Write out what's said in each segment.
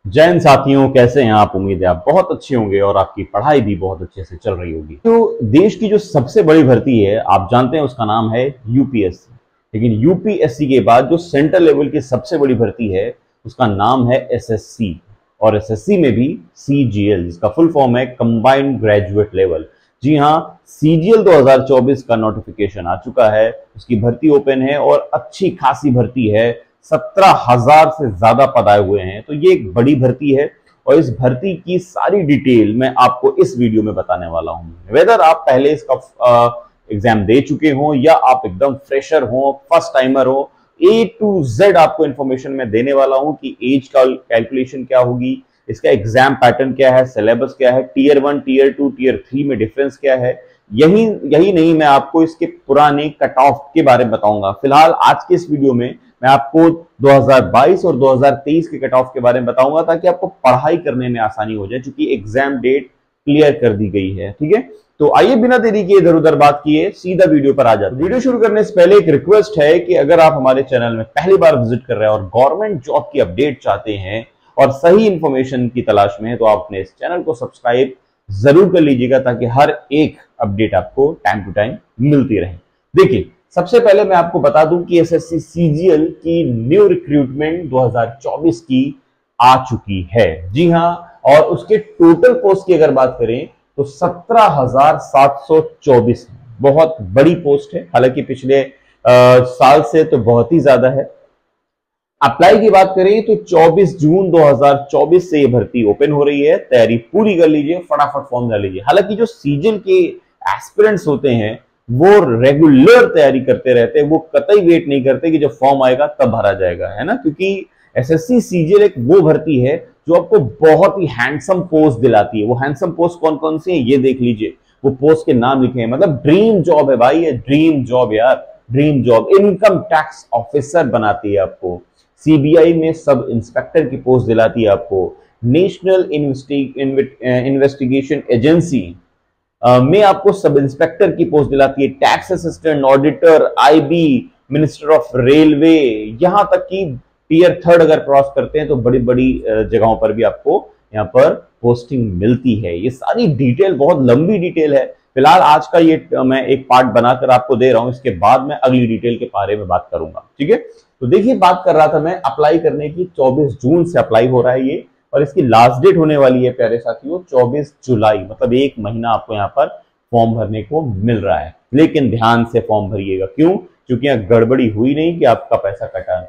जैन साथियों, कैसे हैं आप? उम्मीद है आप बहुत अच्छे होंगे और आपकी पढ़ाई भी बहुत अच्छे से चल रही होगी। तो देश की जो सबसे बड़ी भर्ती है, आप जानते हैं, उसका नाम है यूपीएससी। लेकिन यूपीएससी के बाद जो सेंट्रल लेवल की सबसे बड़ी भर्ती है, उसका नाम है एसएससी। और एसएससी में भी सीजीएल, जिसका फुल फॉर्म है कंबाइंड ग्रेजुएट लेवल। जी हाँ, सीजीएल 2024 का नोटिफिकेशन आ चुका है, उसकी भर्ती ओपन है और अच्छी खासी भर्ती है। 17,000 से ज्यादा पद आए हुए हैं, तो ये एक बड़ी भर्ती है और इस भर्ती की सारी डिटेल मैं आपको इस वीडियो में बताने वाला हूं। वेदर आप पहले इसका एग्जाम दे चुके हो या आप एकदम फ्रेशर हो, फर्स्ट टाइमर हो, ए टू जेड आपको इंफॉर्मेशन मैं देने वाला हूं कि एज का कैलकुलेशन क्या होगी, इसका एग्जाम पैटर्न क्या है, सिलेबस क्या है, टीयर 1, टीयर 2, टीयर 3 में डिफरेंस क्या है। यही नहीं, मैं आपको इसके पुराने कट ऑफ के बारे में बताऊंगा। फिलहाल आज के इस वीडियो में मैं आपको 2022 और 2023 के कट ऑफ के बारे में बताऊंगा, ताकि आपको पढ़ाई करने में आसानी हो जाए, क्योंकि एग्जाम डेट क्लियर कर दी गई है। ठीक है, तो आइए बिना देरी किए इधर उधर बात किए सीधा वीडियो पर आ जाते हैं। वीडियो शुरू करने से पहले एक रिक्वेस्ट है कि अगर आप हमारे चैनल में पहली बार विजिट कर रहे हैं और गवर्नमेंट जॉब की अपडेट चाहते हैं और सही इंफॉर्मेशन की तलाश में हैं, तो आप अपने इस चैनल को सब्सक्राइब जरूर कर लीजिएगा, ताकि हर एक अपडेट आपको टाइम टू टाइम मिलती रहे। देखिए, सबसे पहले मैं आपको बता दूं कि एसएससी सीजीएल की न्यू रिक्रूटमेंट 2024 की आ चुकी है। जी हां, और उसके टोटल पोस्ट की अगर बात करें तो 17,724 बहुत बड़ी पोस्ट है। हालांकि पिछले साल से तो बहुत ही ज्यादा है। अप्लाई की बात करें तो 24 जून 2024 से ये भर्ती ओपन हो रही है। तैयारी पूरी कर लीजिए, फटाफट फॉर्म डाल लीजिए। हालांकि जो सीजीएल के एस्पिरेंट्स होते हैं वो रेगुलर तैयारी करते रहते हैं, वो कतई वेट नहीं करते कि जब फॉर्म आएगा तब भरा जाएगा, है ना। क्योंकि एसएससी सीजीएल एक वो भर्ती है जो आपको बहुत ही हैंडसम पोस्ट दिलाती है। वो हैंडसम पोस्ट कौन कौन सी है ये देख लीजिए, वो पोस्ट के नाम लिखे हैं। मतलब ड्रीम जॉब है भाई, ये ड्रीम जॉब यार, dream job. Income tax officer बनाती है आपको, सीबीआई में सब इंस्पेक्टर की पोस्ट दिलाती है आपको, नेशनल इन्वेस्टिगेशन एजेंसी में आपको सब इंस्पेक्टर की पोस्ट दिलाती है, tax assistant, auditor, IB, minister of railway, यहां तक कि टीयर 3 अगर क्रॉस करते हैं तो बड़ी बड़ी जगहों पर भी आपको यहां पर पोस्टिंग मिलती है। ये सारी डिटेल बहुत लंबी डिटेल है। फिलहाल आज का ये मैं एक पार्ट बनाकर आपको दे रहा हूं, इसके बाद मैं अगली डिटेल के बारे में बात करूंगा। ठीक है, तो देखिए, बात कर रहा था मैं अप्लाई करने की। 24 जून से अप्लाई हो रहा है ये, और इसकी लास्ट डेट होने वाली है प्यारे साथियों 24 जुलाई। मतलब एक महीना आपको यहाँ पर फॉर्म भरने को मिल रहा है। लेकिन ध्यान से फॉर्म भरिएगा, क्यों? क्योंकि यहाँ गड़बड़ी हुई नहीं कि आपका पैसा कटा नहीं।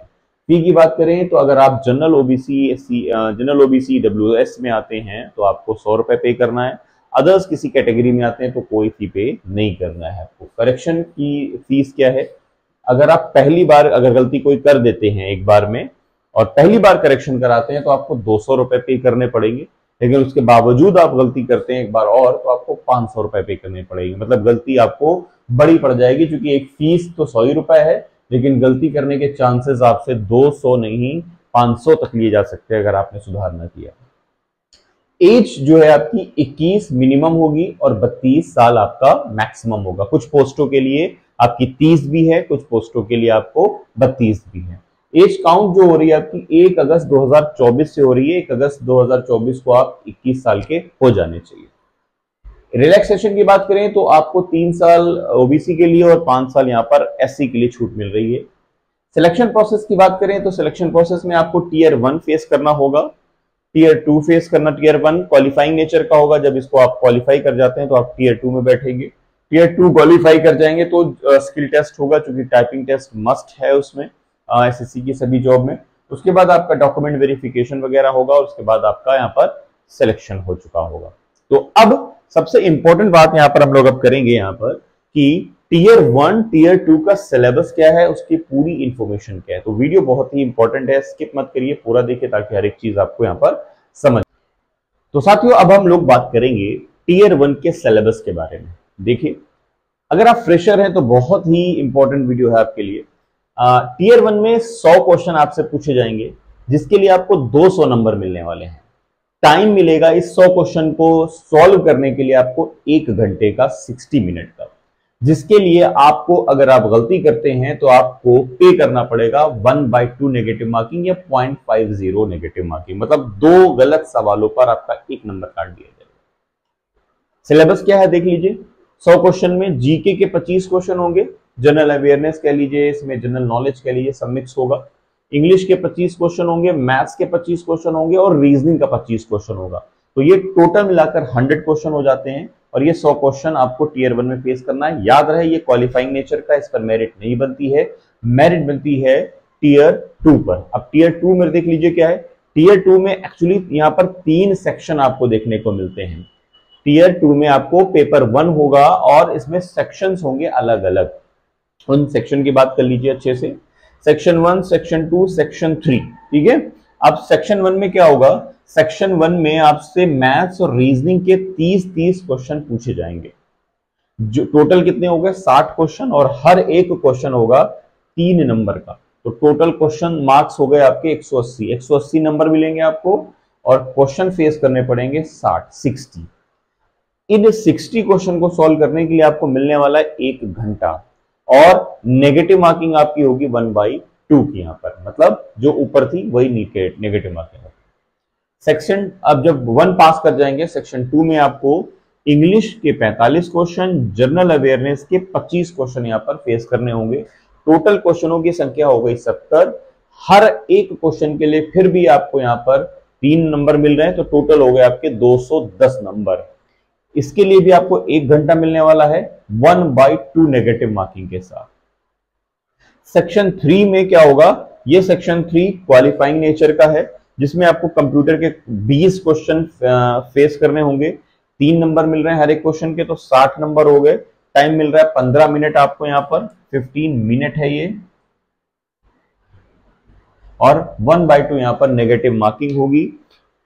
फी की बात करें तो अगर आप जनरल ओबीसी डब्ल्यूएस में आते हैं तो आपको 100 रुपए पे करना है। अदर्स किसी कैटेगरी में आते हैं तो कोई फी पे नहीं करना है आपको। करेक्शन की फीस क्या है? अगर आप पहली बार अगर गलती कोई कर देते हैं एक बार में और पहली बार करेक्शन कराते हैं तो आपको 200 रुपए पे करने पड़ेंगे। लेकिन उसके बावजूद आप गलती करते हैं एक बार और तो आपको 500 रुपए पे करने पड़ेंगे। मतलब गलती आपको बड़ी पड़ जाएगी, क्योंकि एक फीस तो 100 ही रुपए है, लेकिन गलती करने के चांसेस आपसे 200 नहीं 500 तक लिए जा सकते हैं अगर आपने सुधार न किया। एज जो है आपकी 21 मिनिमम होगी और 32 साल आपका मैक्सिमम होगा। कुछ पोस्टों के लिए आपकी 30 भी है, कुछ पोस्टों के लिए आपको 32 भी है। एज काउंट जो हो रही है आपकी 1 अगस्त 2024 से हो रही है। 1 अगस्त 2024 को आप 21 साल के हो जाने चाहिए। रिलैक्सेशन की बात करें तो आपको 3 साल ओबीसी के लिए और 5 साल यहाँ पर एससी के लिए छूट मिल रही है। सिलेक्शन प्रोसेस की बात करें तो सिलेक्शन प्रोसेस में आपको टीयर 1 फेस करना होगा, टीयर 2 फेस करना। टीयर 1 क्वालिफाइंग नेचर का होगा, जब इसको आप क्वालिफाई कर जाते हैं तो आप टीयर 2 में बैठेंगे। टीयर 2 क्वालिफाई कर जाएंगे तो स्किल टेस्ट होगा, क्योंकि टाइपिंग टेस्ट मस्ट है उसमें एसएससी की सभी जॉब में। उसके बाद आपका डॉक्यूमेंट वेरिफिकेशन वगैरह होगा और उसके बाद आपका यहाँ पर सिलेक्शन हो चुका होगा। तो अब सबसे इंपॉर्टेंट बात यहाँ पर हम लोग अब करेंगे यहाँ पर कि टीयर 1 टीयर 2 का सिलेबस क्या है, उसकी पूरी इंफॉर्मेशन क्या है। तो वीडियो बहुत ही इंपॉर्टेंट है, स्किप मत करिए, पूरा देखिए ताकि हर एक चीज आपको यहाँ पर समझ। तो साथियों, अब हम लोग बात करेंगे टीयर 1 के सिलेबस के बारे में। देखिए, अगर आप फ्रेशर हैं तो बहुत ही इंपॉर्टेंट वीडियो है आपके लिए। टीयर 1 में 100 क्वेश्चन आपसे पूछे जाएंगे, जिसके लिए आपको 200 नंबर मिलने वाले हैं। टाइम मिलेगा इस 100 क्वेश्चन को सॉल्व करने के लिए आपको 1 घंटे का, 60 मिनट का। जिसके लिए आपको अगर आप गलती करते हैं तो आपको पे करना पड़ेगा 1/2 नेगेटिव मार्किंग या 0.50 नेगेटिव मार्किंग, मतलब 2 गलत सवालों पर आपका 1 नंबर काट दिया जाएगा। सिलेबस क्या है देख लीजिए। 100 क्वेश्चन में जीके के 25 क्वेश्चन होंगे, जनरल अवेयरनेस कह लीजिए, इसमें जनरल नॉलेज कह लीजिए, सब मिक्स होगा। इंग्लिश के 25 क्वेश्चन होंगे, मैथ्स के 25 क्वेश्चन होंगे और रीजनिंग का 25 क्वेश्चन होगा। तो ये टोटल मिलाकर 100 क्वेश्चन हो जाते हैं और ये 100 क्वेश्चन आपको टीयर 1 में फेस करना है। याद रहे ये क्वालिफाइंग नेचर का, इस पर मेरिट नहीं बनती है, मेरिट बनती है टीयर 2 पर। अब टीयर 2 में देख लीजिए क्या है। टीयर 2 में एक्चुअली यहाँ पर 3 सेक्शन आपको देखने को मिलते हैं। टीयर 2 में आपको पेपर 1 होगा और इसमें सेक्शंस होंगे अलग अलग। उन सेक्शन की बात कर लीजिए अच्छे से। सेक्शन 1, सेक्शन 2, सेक्शन 3, ठीक है। अब सेक्शन 1 में क्या होगा, सेक्शन 1 में आपसे मैथ्स और रीजनिंग के 30-30 क्वेश्चन पूछे जाएंगे। जो टोटल कितने हो गए 60 क्वेश्चन और हर एक क्वेश्चन होगा 3 नंबर का। तो टोटल क्वेश्चन मार्क्स हो गए आपके 180 नंबर मिलेंगे आपको और क्वेश्चन फेस करने पड़ेंगे 60। इन 60 क्वेश्चन को सॉल्व करने के लिए आपको मिलने वाला है 1 घंटा और नेगेटिव मार्किंग आपकी होगी 1/2 की। यहां पर मतलब जो ऊपर थी वही नेगेटिव मार्किंग। सेक्शन अब जब 1 पास कर जाएंगे, सेक्शन 2 में आपको इंग्लिश के 45 क्वेश्चन, जनरल अवेयरनेस के 25 क्वेश्चन यहां पर फेस करने होंगे। टोटल क्वेश्चनों की संख्या हो गई 70। हर एक क्वेश्चन के लिए फिर भी आपको यहां पर 3 नंबर मिल रहे हैं, तो टोटल हो गए आपके 210 नंबर। इसके लिए भी आपको 1 घंटा मिलने वाला है 1/2 नेगेटिव मार्किंग के साथ। सेक्शन 3 में क्या होगा, ये सेक्शन 3 क्वालिफाइंग नेचर का है, जिसमें आपको कंप्यूटर के 20 क्वेश्चन फेस करने होंगे। 3 नंबर मिल रहे हैं हर एक क्वेश्चन के, तो 60 नंबर हो गए। टाइम मिल रहा है 15 मिनट आपको, यहां पर 15 मिनट है ये, और 1/2 यहां पर नेगेटिव मार्किंग होगी।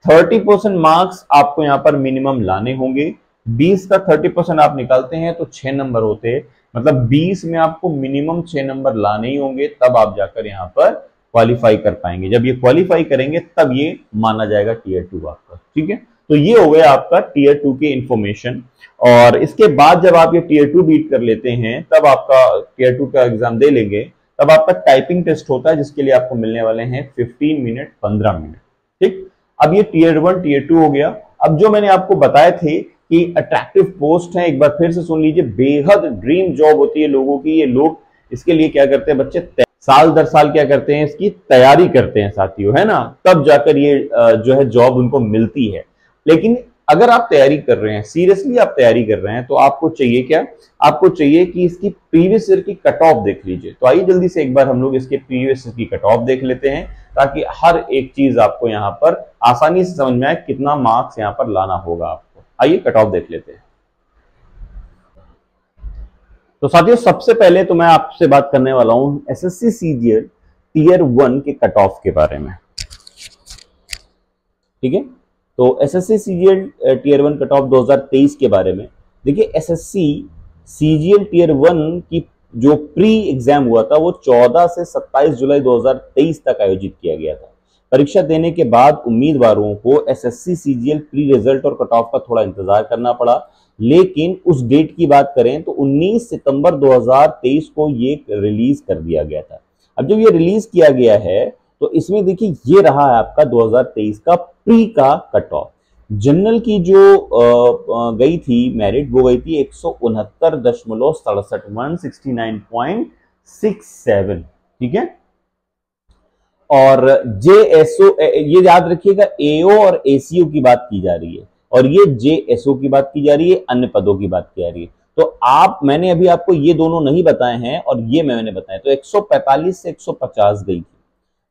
30% मार्क्स आपको यहां पर मिनिमम लाने होंगे। 20 का 30% आप निकालते हैं तो 6 नंबर होते हैं, मतलब 20 में आपको मिनिमम 6 नंबर लाने ही होंगे, तब आप जाकर यहां पर क्वालिफाई कर पाएंगे। जब ये क्वालिफाई करेंगे तब ये माना जाएगा टीयर 2 आपका, ठीक है। तो ये हो गया आपका टीयर 2 के इंफॉर्मेशन। और इसके बाद जब आप ये टीयर 2 बीट कर लेते हैं, तब आपका टीयर 2 का एग्जाम दे लेंगे, तब आपका टाइपिंग टेस्ट होता है, जिसके लिए आपको मिलने वाले हैं 15 मिनट 15 मिनट, ठीक। अब ये टीयर 1 टीयर 2 हो गया। अब जो मैंने आपको बताए थे कि अट्रैक्टिव पोस्ट है, एक बार फिर से सुन लीजिए। बेहद ड्रीम जॉब होती है लोगों की। ये लोग इसके लिए क्या करते हैं, बच्चे साल दर साल क्या करते हैं, इसकी तैयारी करते हैं साथियों, है ना, तब जाकर ये जो है जॉब उनको मिलती है। लेकिन अगर आप तैयारी कर रहे हैं, सीरियसली आप तैयारी कर रहे हैं, तो आपको चाहिए क्या, आपको चाहिए कि इसकी प्रीवियस ईयर की कट ऑफ देख लीजिए। तो आइए जल्दी से एक बार हम लोग इसके प्रीवियस ईयर की कट ऑफ देख लेते हैं, ताकि हर एक चीज आपको यहाँ पर आसानी से समझ में आए कितना मार्क्स यहाँ पर लाना होगा आपको। आइए कट ऑफ देख लेते हैं। तो साथियों सबसे पहले तो मैं आपसे बात करने वाला हूं एसएससी सीजीएल टीयर 1 के कट ऑफ के बारे में, ठीक है। तो SSC CGL tier 1 cut off 2023 के बारे में देखिए। एसएससी सीजीएल टीयर 1 की जो प्री एग्जाम हुआ था वो 14 से 27 जुलाई 2023 तक आयोजित किया गया था। परीक्षा देने के बाद उम्मीदवारों को एसएससी सीजीएल प्री रिजल्ट और कट ऑफ का थोड़ा इंतजार करना पड़ा, लेकिन उस डेट की बात करें तो 19 सितंबर 2023 को ये रिलीज कर दिया गया था। अब जब ये रिलीज किया गया है तो इसमें देखिए ये रहा है आपका 2023 का प्री का कट ऑफ। जनरल की जो गई थी मेरिट, वो गई थी 169.67 169.67, ठीक है। और जेएसओ, ये याद रखिएगा, एओ और एसीओ की बात की जा रही है और ये जेएसओ की बात की जा रही है, अन्य पदों की बात की जा रही है। तो मैंने अभी आपको ये दोनों नहीं बताए हैं और ये मैंने बताया, तो 145 से 150 गई थी।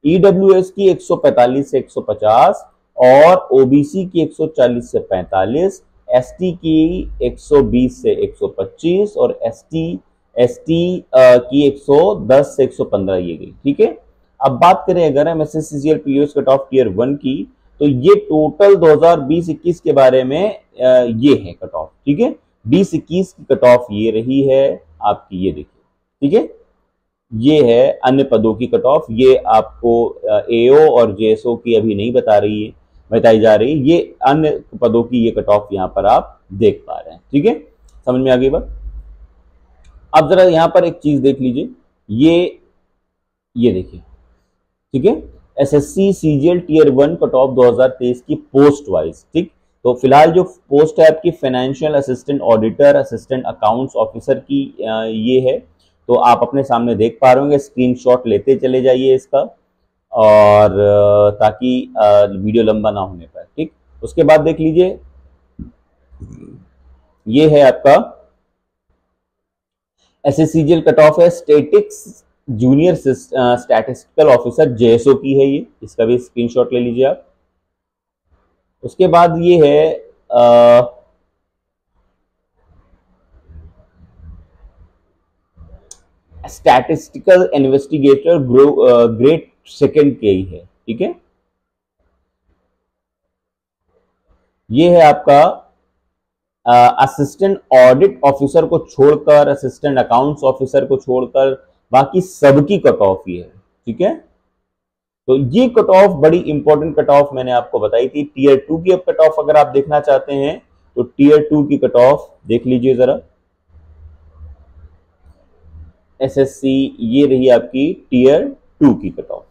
ईडब्ल्यूएस की 145 से 150 और ओबीसी की 140 से 45, एसटी की 120 से 125 और एसटी की 110 से 115 ये गई, ठीक है। अब बात करें अगर हम एसएससीजीएल पीओएस कट ऑफ टीयर 1 की, तो ये टोटल 2020-21 के बारे में ये है कट ऑफ, ठीक है। 20-21 की कट ऑफ ये रही है आपकी, ये देखिए, ठीक है। ये है अन्य पदों की कट ऑफ, ये आपको एओ और जेएसओ की अभी नहीं बताई जा रही, ये अन्य पदों की ये कट ऑफ यहाँ पर आप देख पा रहे हैं, ठीक है। समझ में आ गई बात। अब जरा यहां पर एक चीज देख लीजिए, ये देखिए, ठीक है, SSC CGL tier 1 cut off 2023 की पोस्ट वाइज, ठीक। तो फिलहाल जो पोस्ट है आपकी financial assistant auditor, assistant accounts officer की ये है। तो आप अपने सामने देख पा रहे होंगे, स्क्रीनशॉट लेते चले जाइए इसका, और ताकि वीडियो लंबा ना होने पाए, ठीक। उसके बाद देख लीजिए, ये है आपका एसएससीजीएल कट ऑफ है statistics junior statistical officer JSO की है ये, इसका भी स्क्रीनशॉट ले लीजिए आप। उसके बाद ये है स्टैटिस्टिकल इन्वेस्टिगेटर ग्रेड सेकंड के ही है, ठीक है। ये है आपका असिस्टेंट ऑडिट ऑफिसर को छोड़कर, असिस्टेंट अकाउंट्स ऑफिसर को छोड़कर बाकी सबकी कट ऑफ ही है, ठीक है। तो ये कट ऑफ बड़ी इंपॉर्टेंट कट ऑफ मैंने आपको बताई थी। टीयर 2 की अब कट ऑफ अगर आप देखना चाहते हैं तो टीयर 2 की कट ऑफ देख लीजिए जरा, एसएससी, ये रही आपकी टीयर 2 की कट ऑफ।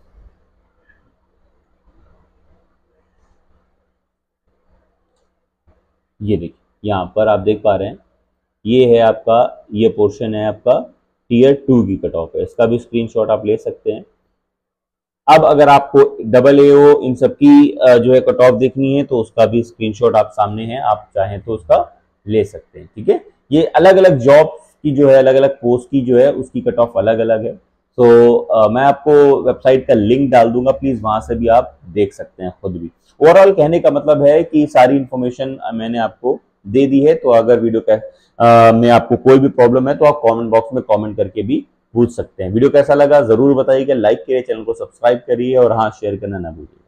ये देखिए यहां पर आप देख पा रहे हैं, ये है आपका, ये पोर्शन है आपका टीयर 2 की कट ऑफ है, इसका भी स्क्रीनशॉट आप ले सकते हैं। अब अगर आपको डबल एओ इन सबकी जो है कट ऑफ देखनी है तो उसका भी स्क्रीनशॉट आप सामने है, आप चाहें तो उसका ले सकते हैं, ठीक है। ये अलग अलग जॉब की जो है, अलग अलग पोस्ट की जो है उसकी कट ऑफ अलग अलग है। तो मैं आपको वेबसाइट का लिंक डाल दूंगा, प्लीज वहां से भी आप देख सकते हैं खुद भी। ओवरऑल कहने का मतलब है कि सारी इंफॉर्मेशन मैंने आपको दे दी है। तो अगर वीडियो में आपको कोई भी प्रॉब्लम है तो आप कमेंट बॉक्स में कमेंट करके भी पूछ सकते हैं। वीडियो कैसा लगा जरूर बताइएगा, लाइक करिए, चैनल को सब्सक्राइब करिए और हाँ शेयर करना ना भूलिए।